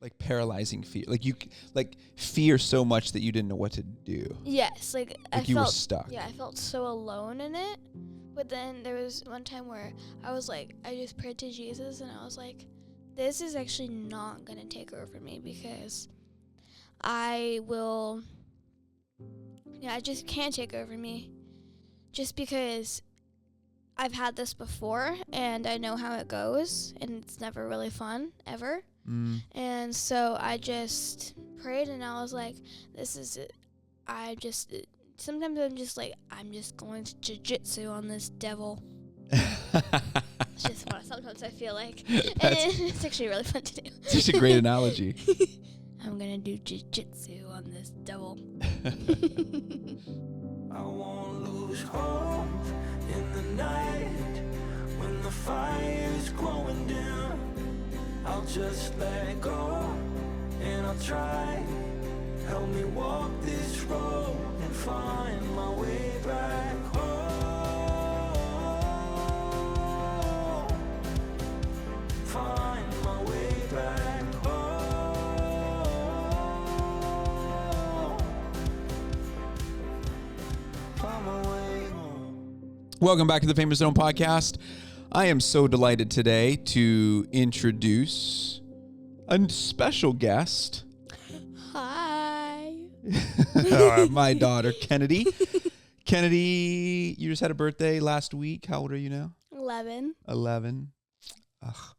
Like paralyzing fear. Like fear so much that you didn't know what to do. Yes, Like you were stuck. Yeah, I felt so alone in it. But then there was one time where I was like, I just prayed to Jesus and I was like, this is actually not going to take over me because I just can't take over me just because I've had this before and I know how it goes and it's never really fun ever. And so I just prayed and I was like, this is it. Sometimes I'm just like, I'm just going to Jiujitsu on this devil. It's just what sometimes I feel like. And it's actually really fun to do. It's just a great analogy. I'm going to do Jiujitsu on this devil. I won't lose hope in the night when the fire's growing dim. I'll just let go and I'll try. Help me walk this road and find my way back home. Find my way back home. Find my way home. Welcome back to the Famous Zone podcast. I am so delighted today to introduce a special guest. Hi. My daughter, Kennedy. Kennedy, you just had a birthday last week. How old are you now? 11. 11. Ugh,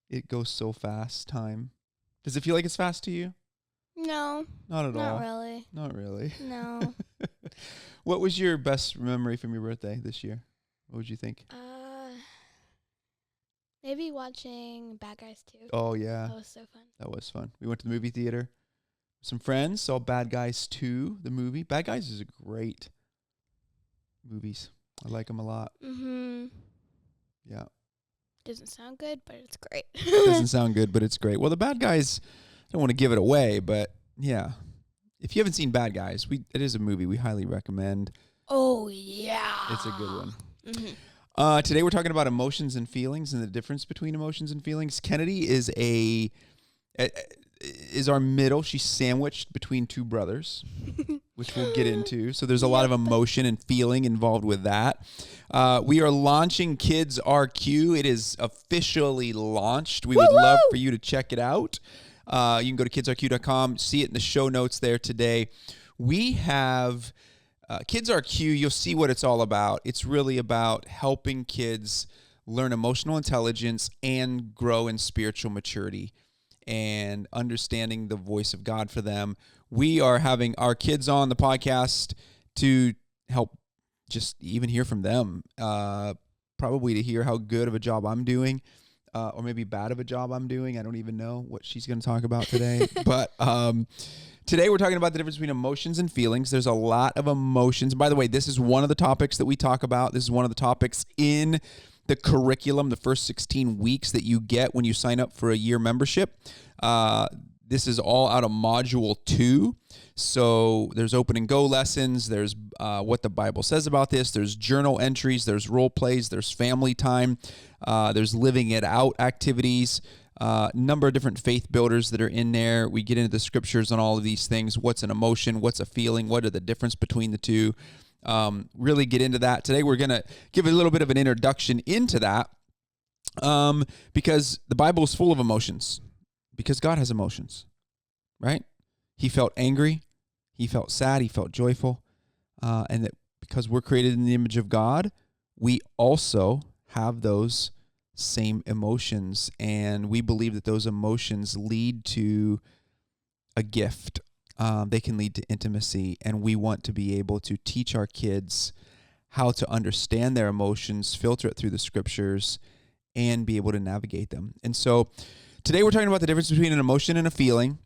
it goes so fast, time. Does it feel like it's fast to you? No. Not at all. Not really. Not really. No. What was your best memory from your birthday this year? What would you think? Maybe watching Bad Guys 2. Oh, yeah. That was so fun. That was fun. We went to the movie theater with some friends, saw Bad Guys 2, the movie. Bad Guys is a great movies. I like them a lot. Mm-hmm. Yeah. Doesn't sound good, but it's great. Doesn't sound good, but it's great. Well, the Bad Guys, I don't want to give it away, but yeah. If you haven't seen Bad Guys, it is a movie we highly recommend. Oh, yeah. It's a good one. Mm-hmm. Today we're talking about emotions and feelings and the difference between emotions and feelings. Kennedy is our middle. She's sandwiched between two brothers, which we'll get into. So there's a lot of emotion and feeling involved with that. We are launching Kids RQ. It is officially launched. We would love for you to check it out. You can go to kidsrq.com, see it in the show notes there today. We have Kids RQ. You'll see what it's all about. It's really about helping kids learn emotional intelligence and grow in spiritual maturity and understanding the voice of God for them. We are having our kids on the podcast to help just even hear from them, probably to hear how good of a job I'm doing, or maybe bad of a job I'm doing. I don't even know what she's going to talk about today. But today we're talking about the difference between emotions and feelings. There's a lot of emotions. By the way, this is one of the topics that we talk about. This is one of the topics in the curriculum, the first 16 weeks that you get when you sign up for a year membership. This is all out of Module 2. So there's open and go lessons. There's what the Bible says about this. There's journal entries. There's role plays. There's family time. There's living it out activities. Number of different faith builders that are in there. We get into the scriptures on all of these things. What's an emotion? What's a feeling? What are the difference between the two? Really get into that. Today we're going to give a little bit of an introduction into that because the Bible is full of emotions, because God has emotions, right? He felt angry, he felt sad, he felt joyful, and that because we're created in the image of God, we also have those same emotions, and we believe that those emotions lead to a gift. They can lead to intimacy, and we want to be able to teach our kids how to understand their emotions, filter it through the scriptures, and be able to navigate them. And so today we're talking about the difference between an emotion and a feeling.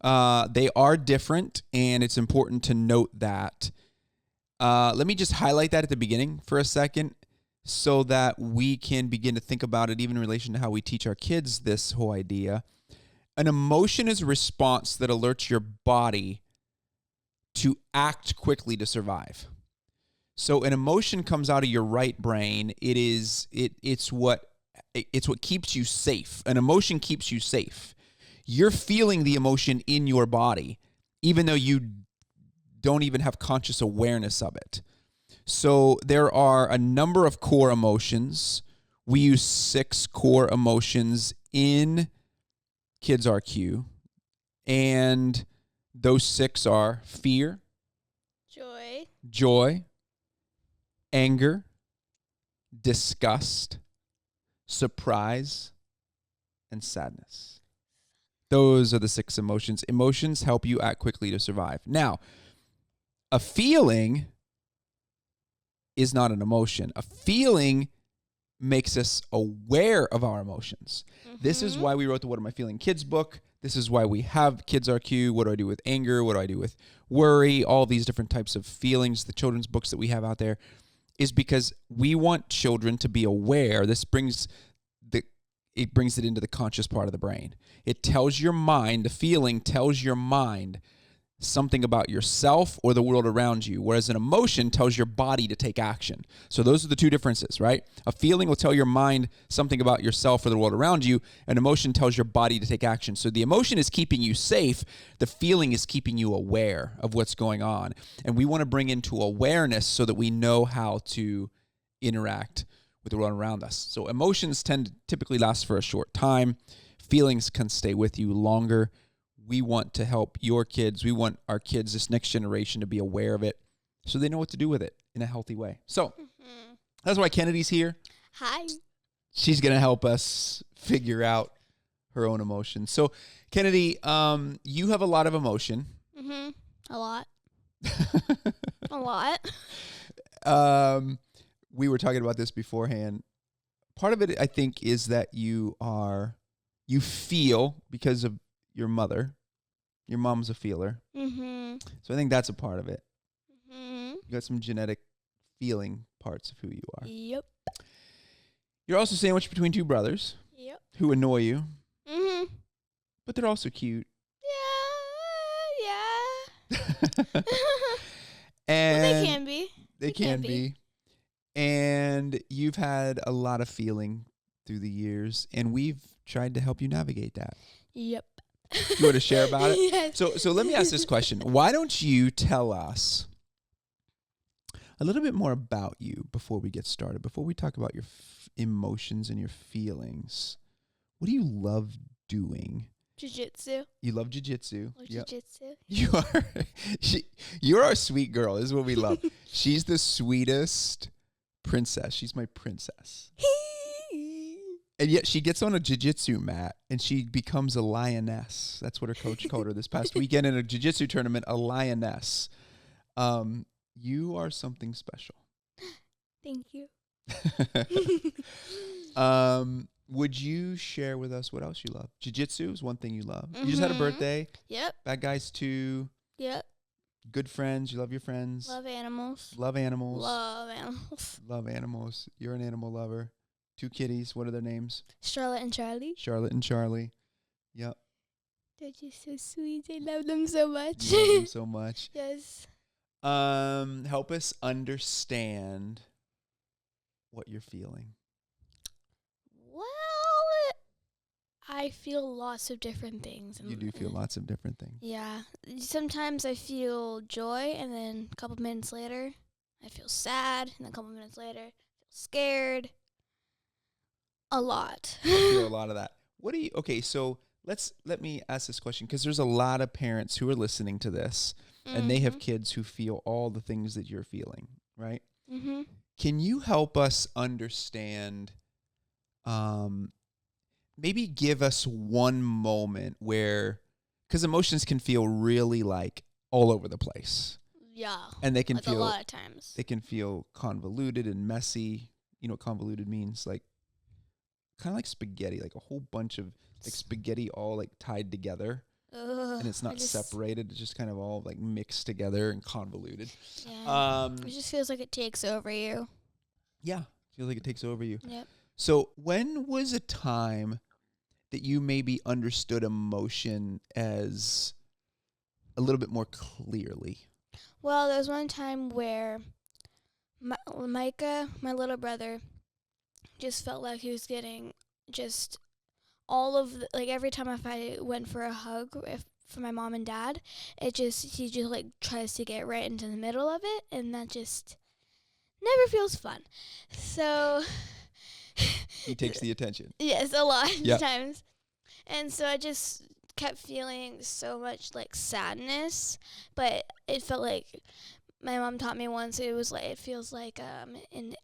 They are different, and it's important to note that. Let me just highlight that at the beginning for a second so that we can begin to think about it even in relation to how we teach our kids this whole idea. An emotion is a response that alerts your body to act quickly to survive. So an emotion comes out of your right brain. It's what keeps you safe. An emotion keeps you safe. you're feeling the emotion in your body, even though you don't even have conscious awareness of it. So there are a number of core emotions. We use 6 core emotions in Kids RQ, and those 6 are fear, joy, anger, disgust, surprise, and sadness. Those are the 6 emotions. Emotions help you act quickly to survive. Now, a feeling is not an emotion. A feeling makes us aware of our emotions. This is why we wrote the What Am I Feeling Kids book. This is why we have Kids RQ. What do I do with anger? What do I do with worry? All these different types of feelings, the children's books that we have out there, is because we want children to be aware. This brings it into the conscious part of the brain. It tells your mind, the feeling tells your mind something about yourself or the world around you, whereas an emotion tells your body to take action. So those are the 2 differences, right? A feeling will tell your mind something about yourself or the world around you. An emotion tells your body to take action. So the emotion is keeping you safe. The feeling is keeping you aware of what's going on. And we want to bring into awareness so that we know how to interact with the world around us. So emotions typically last for a short time. Feelings can stay with you longer. We want to help your kids. We want our kids, this next generation, to be aware of it so they know what to do with it in a healthy way. So that's why Kennedy's here. Hi. She's going to help us figure out her own emotions. So, Kennedy, you have a lot of emotion. A lot. A lot. We were talking about this beforehand. Part of it, I think, is that you feel because of your mother. Your mom's a feeler. So I think that's a part of it. You got some genetic feeling parts of who you are. Yep. You're also sandwiched between 2 brothers. Yep. Who annoy you. But they're also cute. Yeah. And well, they can be. They can be. And you've had a lot of feeling through the years, and we've tried to help you navigate that. Yep. You want to share about it? Yes. So let me ask this question. Why don't you tell us a little bit more about you before we get started, before we talk about your emotions and your feelings? What do you love doing? Jiu-jitsu. You love jiu-jitsu. Yep. Jiu-jitsu. You're our sweet girl. This is what we love. She's the sweetest princess. She's my princess. And yet she gets on a jiu-jitsu mat and she becomes a lioness. That's what her coach called her this past weekend in a jiu-jitsu tournament, a lioness. You are something special. Thank you. Would you share with us what else you love? Jiu-jitsu is one thing you love. You just had a birthday. Yep. Bad Guys 2. Yep. Good friends. You love your friends. Love animals. Love animals. Love animals. Love animals. You're an animal lover. 2 kitties. What are their names? Charlotte and Charlie. Charlotte and Charlie. Yep. They're just so sweet. I love them so much. You love them so much. Yes. Help us understand what you're feeling. Well, I feel lots of different things. You do feel lots of different things. Yeah. Sometimes I feel joy, and then a couple minutes later, I feel sad, and then a couple minutes later, I feel scared. A lot. I feel a lot of that. Okay, so let me ask this question, because there's a lot of parents who are listening to this, and they have kids who feel all the things that you're feeling, right? Can you help us understand, maybe give us one moment where, because emotions can feel really like all over the place. Yeah. And they can like feel a lot of times. They can feel convoluted and messy. You know what convoluted means? Like, kind of like spaghetti, like a whole bunch of like spaghetti all like tied together. And it's not separated. It's just kind of all like mixed together and convoluted. Yeah. It just feels like it takes over you. Yeah. Feels like it takes over you. Yep. So when was a time that you maybe understood emotion as a little bit more clearly? Well, there was one time where Micah, my little brother, just felt like he was getting just all of like every time if I went for a hug for my mom and dad, he just like tries to get right into the middle of it, and that just never feels fun. So He takes the attention. yes, a lot of Yep. times. And so I just kept feeling so much like sadness, but it felt like my mom taught me once it feels like an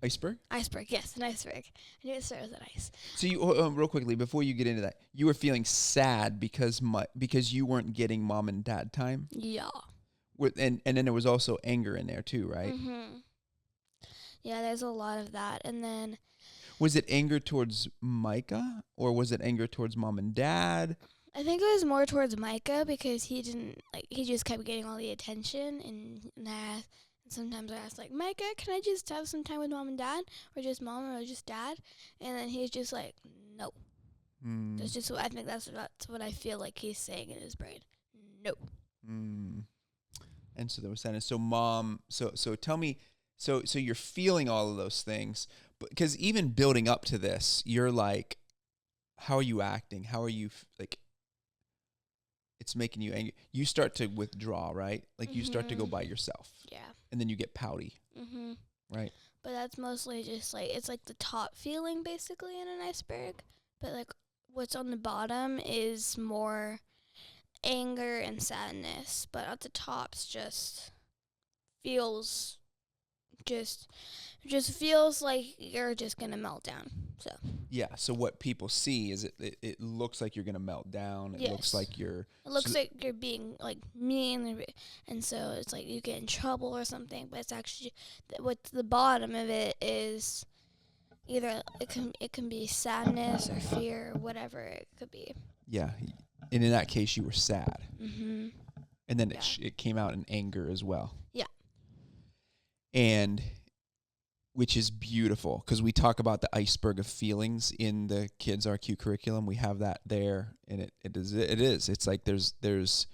Iceberg? iceberg. Yes, an iceberg. I knew it started with an ice. So you real quickly before you get into that, you were feeling sad because you weren't getting mom and dad time, Yeah. and then there was also anger in there too, right? Yeah, there's a lot of that, and then Was it anger towards Micah or was it anger towards mom and dad? I think it was more towards Micah because he just kept getting all the attention, and sometimes I asked like, Micah, can I just have some time with mom and dad, or just mom or just dad? And then he's just like, no. That's just what I think that's what I feel like he's saying in his brain. No. And so there was sadness. So mom, so tell me, so you're feeling all of those things, because even building up to this, you're like, how are you acting? How are you like? It's making you angry. You start to withdraw, right? Like you start to go by yourself. Yeah. And then you get pouty, right? But that's mostly just like it's like the top feeling basically in an iceberg. But like what's on the bottom is more anger and sadness. But at the top's just feels feels like you're just gonna melt down. So Yeah. So what people see is it looks like you're gonna melt down. It looks Yes. like you're. it looks like you're being like mean, and so it's like you get in trouble or something. But it's actually what's the bottom of it is either it can be sadness or fear or whatever it could be. Yeah. And in that case, you were sad. Mhm. And then it came out in anger as well. Yeah. And which is beautiful because we talk about the iceberg of feelings in the Kids RQ curriculum. We have that there, and it is. It's like there's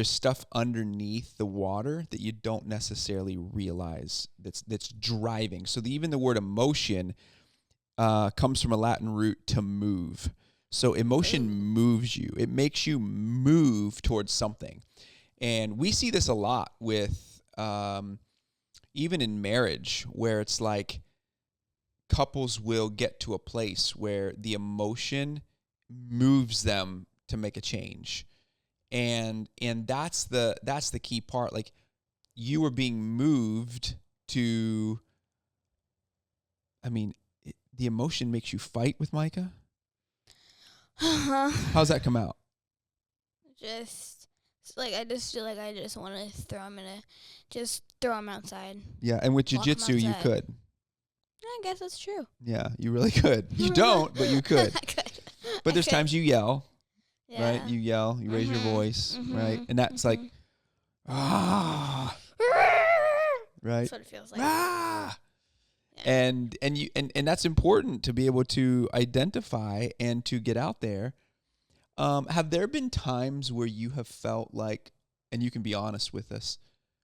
stuff underneath the water that you don't necessarily realize that's driving. So even the word emotion comes from a Latin root to move. So emotion moves you. It makes you move towards something. And we see this a lot with even in marriage, where it's like couples will get to a place where the emotion moves them to make a change. And that's the key part. Like you were being moved to, I mean, the emotion makes you fight with Micah. How's that come out? Just like I just feel like I just want to throw him outside. Yeah, and with Lock 'em jiu-jitsu you outside. could. I guess that's true. Yeah, you really could. You don't, but you could. I could. But there's times you yell, Yeah. right? You yell, you raise your voice, right? And that's like, right? That's what it feels like. Ah! Yeah. And that's important to be able to identify and to get out there. Have there been times where you have felt like, and you can be honest with us,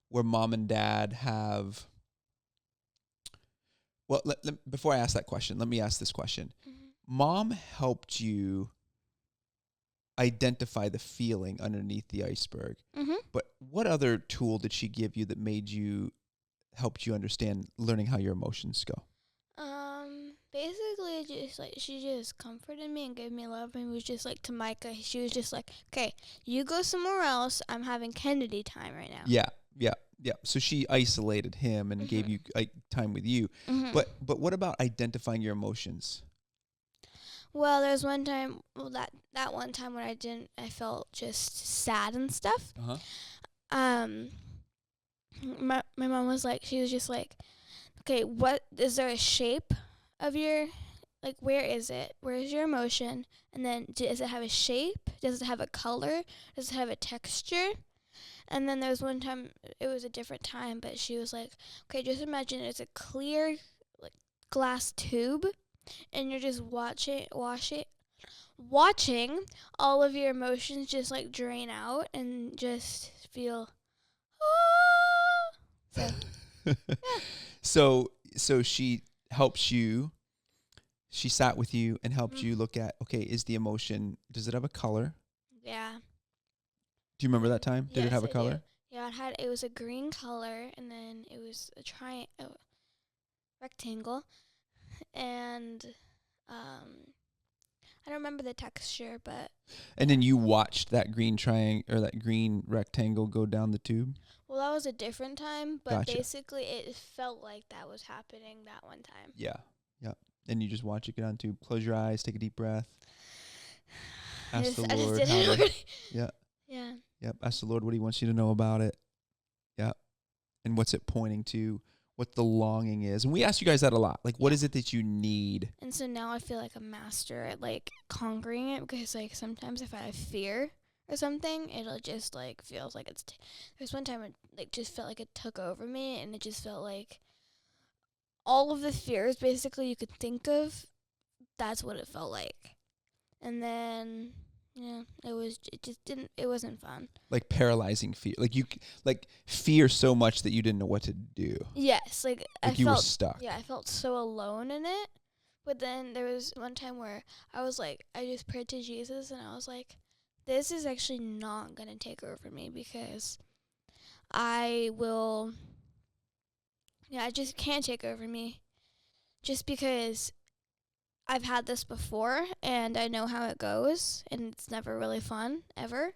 where mom and dad have, well, before I ask that question, let me ask this question. Mom helped you identify the feeling underneath the iceberg, but what other tool did she give you that helped you understand learning how your emotions go? Basically, just like she just comforted me and gave me love, and was just like to Micah. She was just like, "Okay, you go somewhere else. I'm having Kennedy time right now." Yeah. So she isolated him and gave you time with you. But what about identifying your emotions? Well, there's one time, that one time when I felt just sad and stuff. My mom was like, she was just like, okay, what is there a shape of your, like, where is it? Where is your emotion? And then does it have a shape? Does it have a color? Does it have a texture? And then there was one time, it was a different time, but she was like, okay, just imagine it's a clear like glass tube, and you're just watching all of your emotions just like drain out and just feel, So, yeah. So she helps you. she sat with you and helped you look at, okay, is the emotion, does it have a color? Yeah. Do you remember that time? Did it Yes, have a I color? do. Yeah, it was a green color, and then it was a rectangle, and I don't remember the texture, but And then you watched that green triangle or that green rectangle go down the tube? well, that was a different time, but Gotcha. basically it felt like that was happening that one time. Yeah. Yeah. And you just watch it go down the tube. Close your eyes, take a deep breath. Ask the I just Lord did how it to, already. yeah. Yeah. Yep. Ask the Lord what he wants you to know about it. Yeah. And what's it pointing to, what the longing is. And we ask you guys that a lot. Like, what is it that you need? And so now I feel like a master at like conquering it, because like sometimes if I have fear or something, it'll just like feels like it's there's one time it like just felt like it took over me, and it just felt like all of the fears basically you could think of, that's what it felt like. And then yeah, it wasn't fun. Like paralyzing fear. Like fear so much that you didn't know what to do. Yes, like I You were felt stuck. Yeah, I felt so alone in it. But then there was one time where I was like, I just prayed to Jesus, and I was like, this is actually not going to take over me, because I just can't take over me, just because I've had this before and I know how it goes, and it's never really fun ever.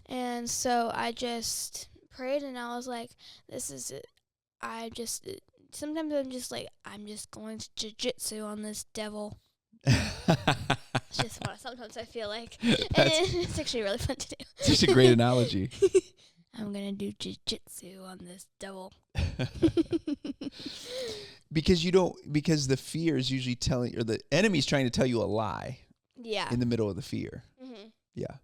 And so I just prayed, and I was like, this is it. Sometimes I'm just like, I'm just going to jiu-jitsu on this devil. It's just what sometimes I feel like. And it's actually really fun to do. Such a great analogy. I'm going to do jiu-jitsu on this devil. Because the fear is usually telling, or the enemy's trying to tell you a lie. Yeah. In the middle of the fear. Mm-hmm. Yeah.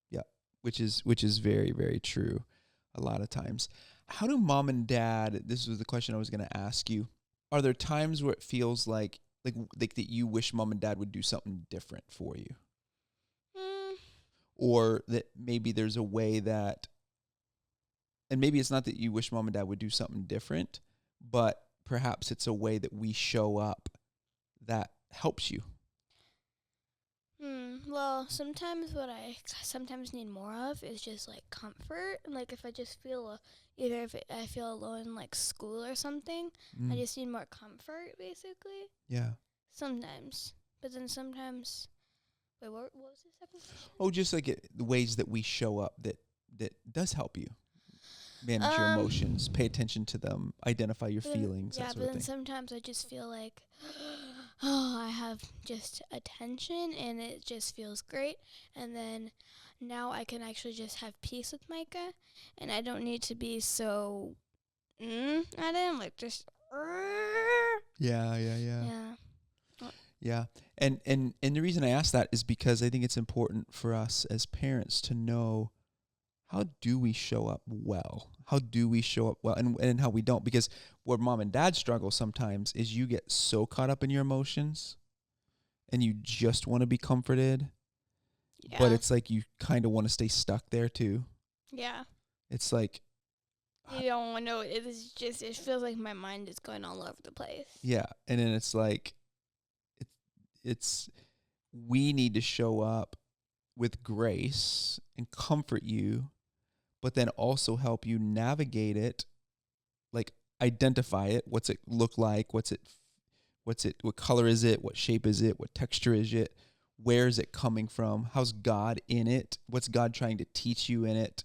Yeah. Which is very, very true a lot of times. How do mom and dad, this was the question I was going to ask you, are there times where it feels like that you wish mom and dad would do something different for you? Or that maybe there's a way that, and maybe it's not that you wish mom and dad would do something different, but perhaps it's a way that we show up that helps you. Well, sometimes what I sometimes need more of is just like comfort. Like if I just feel I feel alone in like school or something, I just need more comfort basically. Yeah. Sometimes, but then sometimes. Wait, what was the second question? Oh, just like the ways that we show up that does help you manage your emotions, pay attention to them, identify your feelings. Yeah, that sort but of then thing. sometimes I just feel like, I have just attention, and it just feels great. And then now I can actually just have peace with Micah, and I don't need to be so at him, like just. Yeah. Yeah. And the reason I ask that is because I think it's important for us as parents to know, how do we show up well? How do we show up well, and how we don't? Because where mom and dad struggle sometimes is you get so caught up in your emotions and you just want to be comforted, but it's like you kind of want to stay stuck there too. Yeah. It's like, you don't want to know. It feels like my mind is going all over the place. Yeah. And then it's like, we need to show up with grace and comfort you, but then also help you navigate it, like identify it. What's it look like? What color is it? What shape is it? What texture is it? Where is it coming from? How's God in it? What's God trying to teach you in it?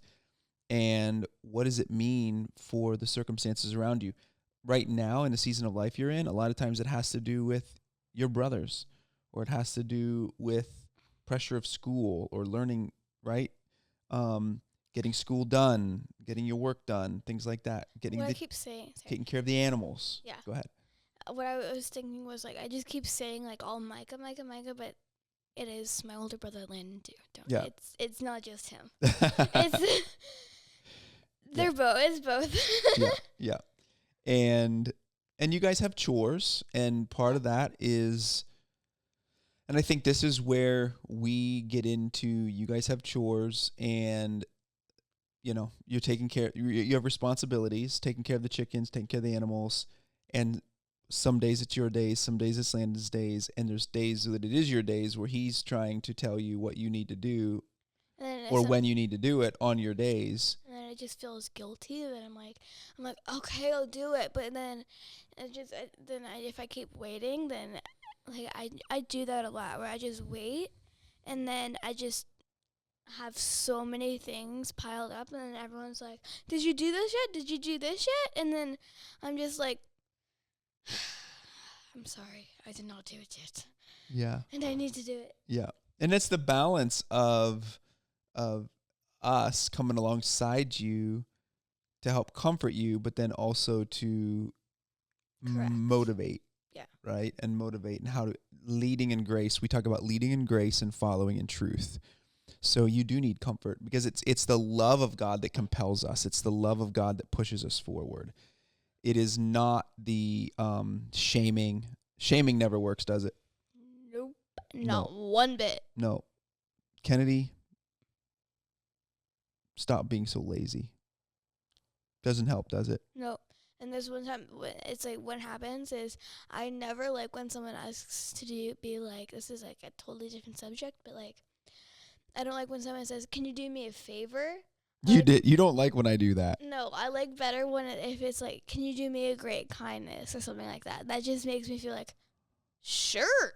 And what does it mean for the circumstances around you? Right now, in the season of life you're in, a lot of times it has to do with your brothers, or it has to do with pressure of school or learning, right? Getting school done, getting your work done, things like that. Taking care of the animals. Yeah. Go ahead. What I was thinking was, like, I just keep saying, like, all Micah, but it is my older brother Landon too. Yeah. It's not just him. It's both. Yeah. And you guys have chores, and part of that is, and I think this is where we get into, you guys have chores, and you're taking care, you have responsibilities, taking care of the chickens, taking care of the animals, and some days it's your days, some days it's Landon's days, and there's days that it is your days where he's trying to tell you what you need to do or when you need to do it on your days. And then it just feels guilty that I'm like, okay, I'll do it. But then if I keep waiting, then like I do that a lot where I just wait, and then I just have so many things piled up, and then everyone's like, did you do this yet? Did you do this yet? And then I'm just like, I'm sorry, I did not do it yet. Yeah. And I need to do it. Yeah. And it's the balance of us coming alongside you to help comfort you, but then also to motivate. Yeah. Right? And motivate, and how to leading in grace. We talk about leading in grace and following in truth. So you do need comfort, because it's the love of God that compels us. It's the love of God that pushes us forward. It is not the shaming. Shaming never works, does it? Nope. Not one bit. No. Kennedy, stop being so lazy. Doesn't help, does it? No. And there's one time, it's like, what happens is I never like when someone asks to be like, this is like a totally different subject, but like, I don't like when someone says, can you do me a favor? You don't like when I do that. No, I like better when if it's like, can you do me a great kindness or something like that? That just makes me feel like, sure.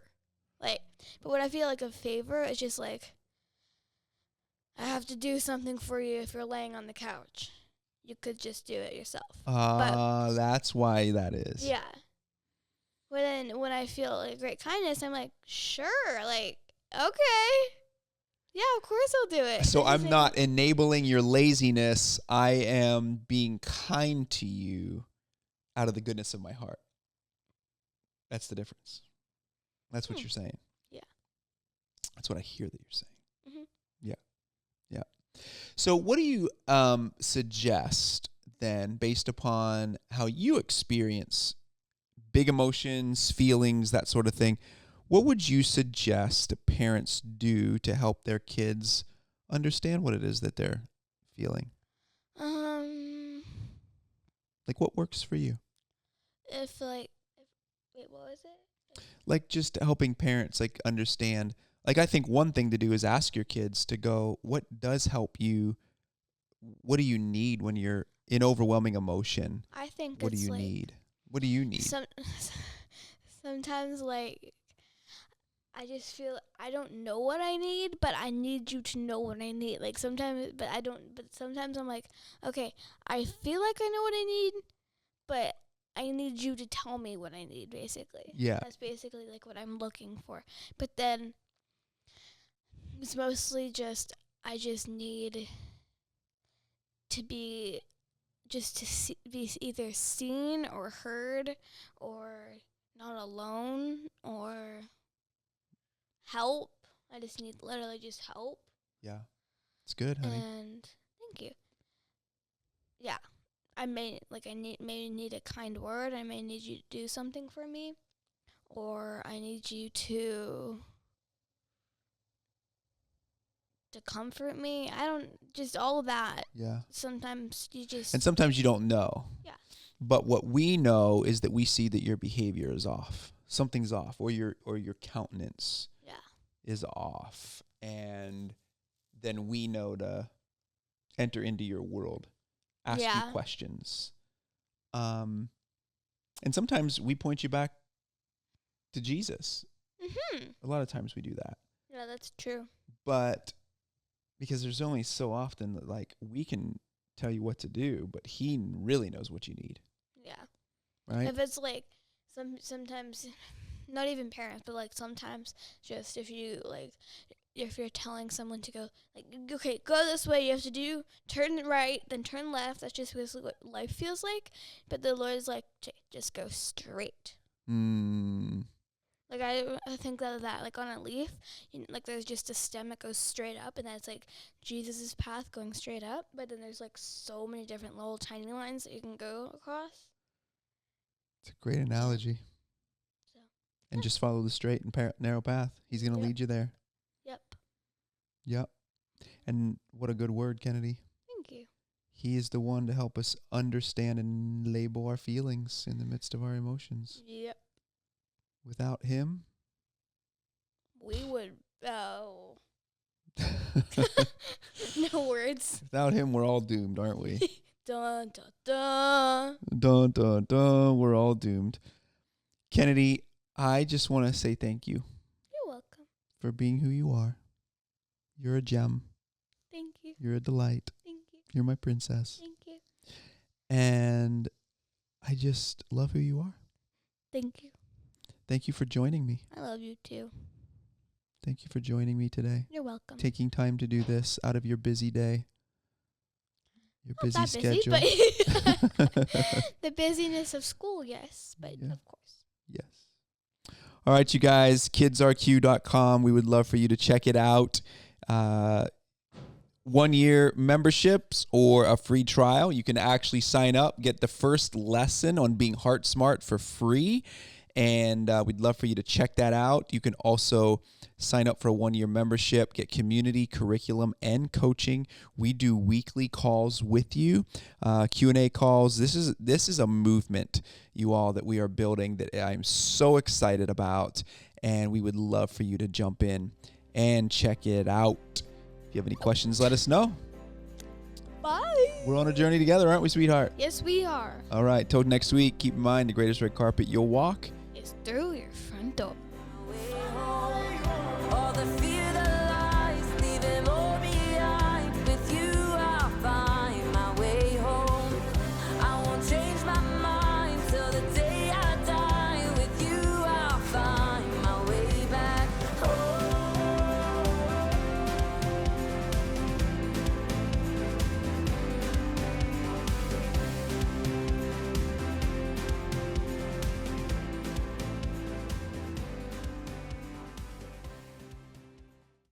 Like, but when I feel like a favor, it's just like, I have to do something for you if you're laying on the couch. You could just do it yourself. That's why that is. Yeah. But then when I feel like great kindness, I'm like, sure, like, okay. Yeah, of course I'll do it. So I'm not enabling your laziness. I am being kind to you out of the goodness of my heart. That's the difference. That's what you're saying. Yeah. That's what I hear that you're saying. Mm-hmm. Yeah. Yeah. So what do you suggest then, based upon how you experience big emotions, feelings, that sort of thing? What would you suggest parents do to help their kids understand what it is that they're feeling? Like, what works for you? Wait, what was it? Like, just helping parents, like, understand. Like, I think one thing to do is ask your kids to go, what does help you? What do you need when you're in overwhelming emotion? I think what do you need? What do you need? Sometimes, like, I just feel I don't know what I need, but I need you to know what I need. Like, sometimes, but sometimes I'm like, okay, I feel like I know what I need, but I need you to tell me what I need, basically. Yeah. That's basically, like, what I'm looking for. But then it's mostly just, I just need to be, be either seen or heard or not alone or help. I just need literally just help. Yeah. It's good, honey. And thank you. Yeah. I may need a kind word. I may need you to do something for me. Or I need you to comfort me. I don't, just all that. Yeah. Sometimes you just. And sometimes you don't know. Yeah. But what we know is that we see that your behavior is off. Something's off, or your countenance is off. And then we know to enter into your world, ask you questions. And sometimes we point you back to Jesus. Mm-hmm. A lot of times we do that. Yeah, that's true. But because there's only so often that, like, we can tell you what to do, but he really knows what you need. Yeah. Right? If it's like sometimes, not even parents, but like sometimes just if you're telling someone to go, like, okay, go this way, you have to turn right, then turn left. That's just basically what life feels like. But the Lord is like, just go straight. Like, I think that like on a leaf, like there's just a stem that goes straight up, and that's like Jesus' path going straight up. But then there's like so many different little tiny lines that you can go across. It's a great analogy. And just follow the straight and narrow path. He's going to lead you there. Yep. Yep. And what a good word, Kennedy. Thank you. He is the one to help us understand and label our feelings in the midst of our emotions. Yep. Without him, We would. Oh. No words. without him, we're all doomed, aren't we? Dun, dun, dun. Dun, dun, dun, we're all doomed. Kennedy, I just want to say thank you You're welcome. for being who you are. You're a gem. Thank you. You're a delight. Thank you. You're my princess. Thank you. And I just love who you are. Thank you. Thank you for joining me. I love you too. Thank you for joining me today. You're welcome. Taking time to do this out of your busy day. Your Not that schedule. busy, but the busyness of school, yes, but Yeah. of course. Yes. All right, you guys, kidsrq.com. We would love for you to check it out. 1 year memberships or a free trial. You can actually sign up, get the first lesson on being heart smart for free. And we'd love for you to check that out. You can also sign up for a 1 year membership, get community, curriculum, and coaching. We do weekly calls with you, Q&A calls. This is a movement, you all, that we are building that I'm so excited about. And we would love for you to jump in and check it out. If you have any questions, let us know. Bye. We're on a journey together, aren't we, sweetheart? Yes, we are. All right, till next week, keep in mind the greatest red carpet you'll walk It's through your front door.